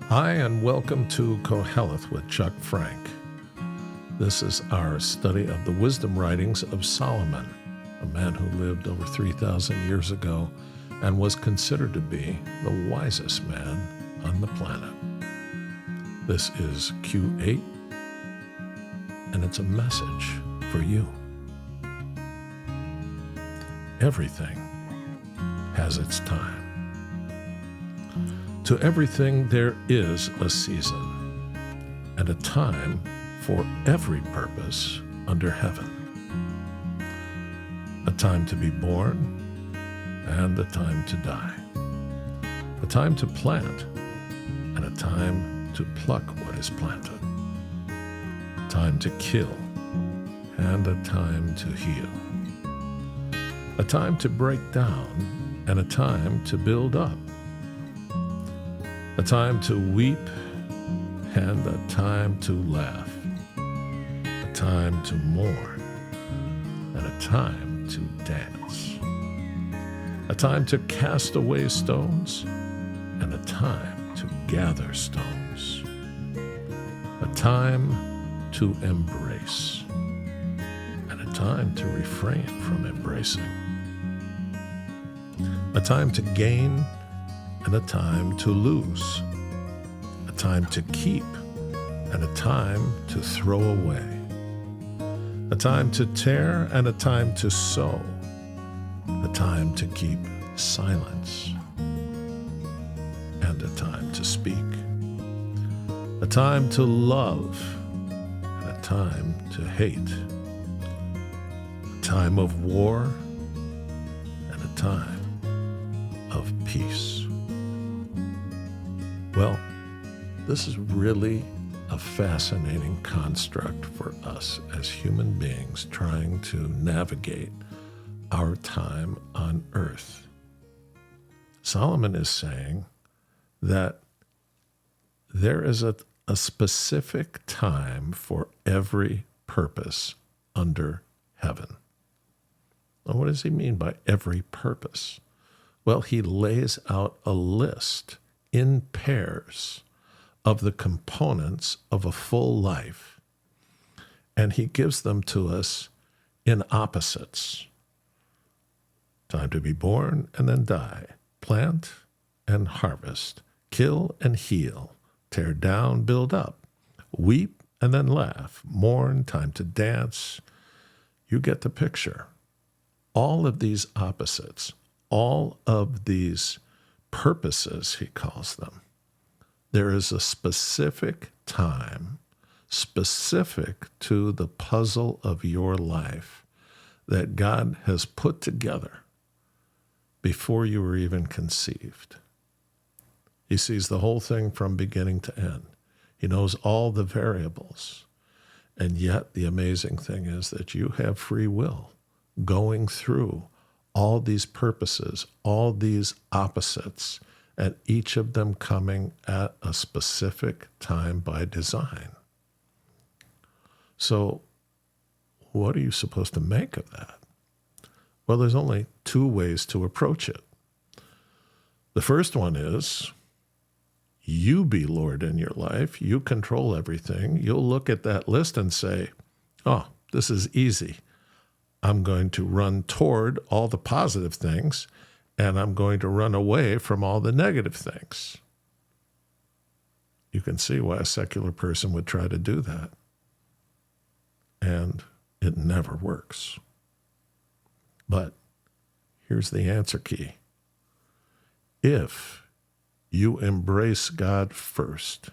Hi, and welcome to QOHELETH with Chuck Frank. This is our study of the wisdom writings of Solomon, a man who lived over 3,000 years ago and was considered to be the wisest man on the planet. This is Q8, and it's a message for you. Everything has its time. To everything there is a season, and a time for every purpose under heaven. A time to be born, and a time to die. A time to plant, and a time to pluck what is planted. A time to kill, and a time to heal. A time to break down, and a time to build up. A time to weep and a time to laugh. A time to mourn and a time to dance. A time to cast away stones and a time to gather stones. A time to embrace and a time to refrain from embracing. A time to gain and a time to lose, a time to keep, and a time to throw away, a time to tear and a time to sow, a time to keep silence, and a time to speak, a time to love, and a time to hate, a time of war, and a time of peace. Well, this is really a fascinating construct for us as human beings trying to navigate our time on earth. Solomon is saying that there is a specific time for every purpose under heaven. Now, what does he mean by every purpose? Well, he lays out a list in pairs of the components of a full life, and he gives them to us in opposites. Time to be born and then die, plant and harvest, kill and heal, tear down, build up, weep and then laugh, mourn, time to dance. You get the picture. All of these opposites, all of these purposes, he calls them. There is a specific time, specific to the puzzle of your life, that God has put together before you were even conceived. He sees the whole thing from beginning to end. He knows all the variables. And yet the amazing thing is that you have free will going through all these purposes, all these opposites, and each of them coming at a specific time by design. So what are you supposed to make of that? Well, there's only two ways to approach it. The first one is you be Lord in your life. You control everything. You'll look at that list and say, oh, this is easy. I'm going to run toward all the positive things, and I'm going to run away from all the negative things. You can see why a secular person would try to do that. And it never works. But here's the answer key. If you embrace God first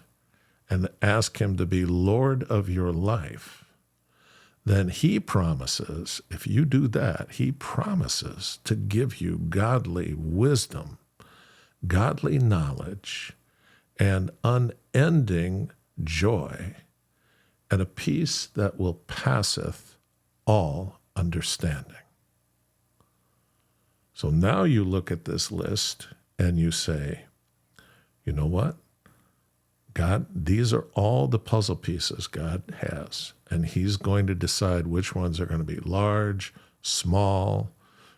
and ask him to be Lord of your life, then he promises, if you do that, he promises to give you godly wisdom, godly knowledge, and unending joy, and a peace that will passeth all understanding. So now you look at this list and you say, you know what? God, these are all the puzzle pieces God has, and he's going to decide which ones are going to be large, small,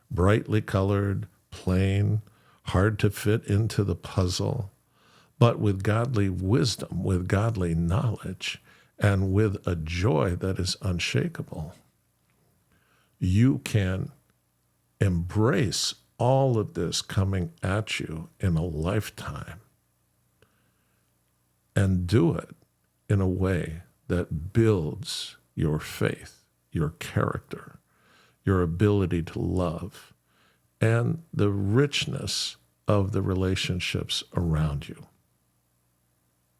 brightly colored, plain, hard to fit into the puzzle. but with godly wisdom, with godly knowledge, and with a joy that is unshakable, you can embrace all of this coming at you in a lifetime and do it in a way that builds your faith, your character, your ability to love, and the richness of the relationships around you.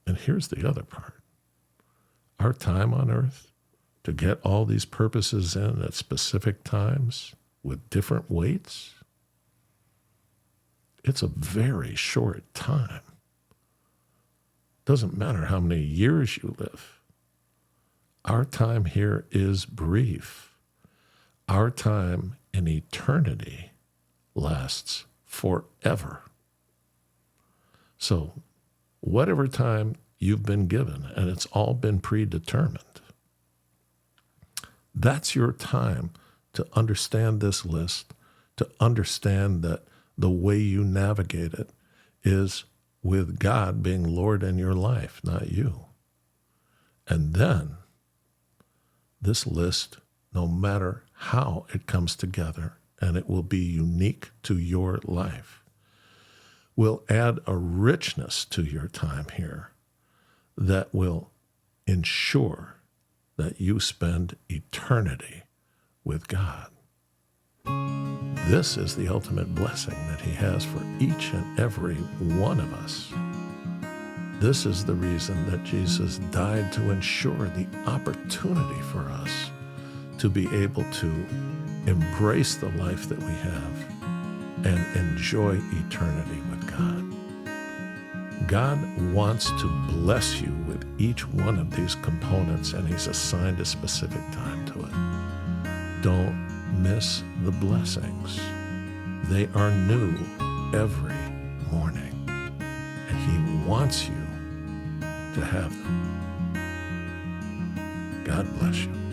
And here's the other part. Our time on earth, to get all these purposes in at specific times with different weights, it's a very short time. Doesn't matter how many years you live. Our time here is brief. Our time in eternity lasts forever. So, whatever time you've been given, and it's all been predetermined, that's your time to understand this list, to understand that the way you navigate it is with God being Lord in your life, not you. And then this list, no matter how it comes together, and it will be unique to your life, will add a richness to your time here that will ensure that you spend eternity with God. This is the ultimate blessing that He has for each and every one of us. This is the reason that Jesus died, to ensure the opportunity for us to be able to embrace the life that we have and enjoy eternity with God. God wants to bless you with each one of these components, and He's assigned a specific time to it. Don't miss the blessings. They are new every morning, and He wants you to have them. God bless you.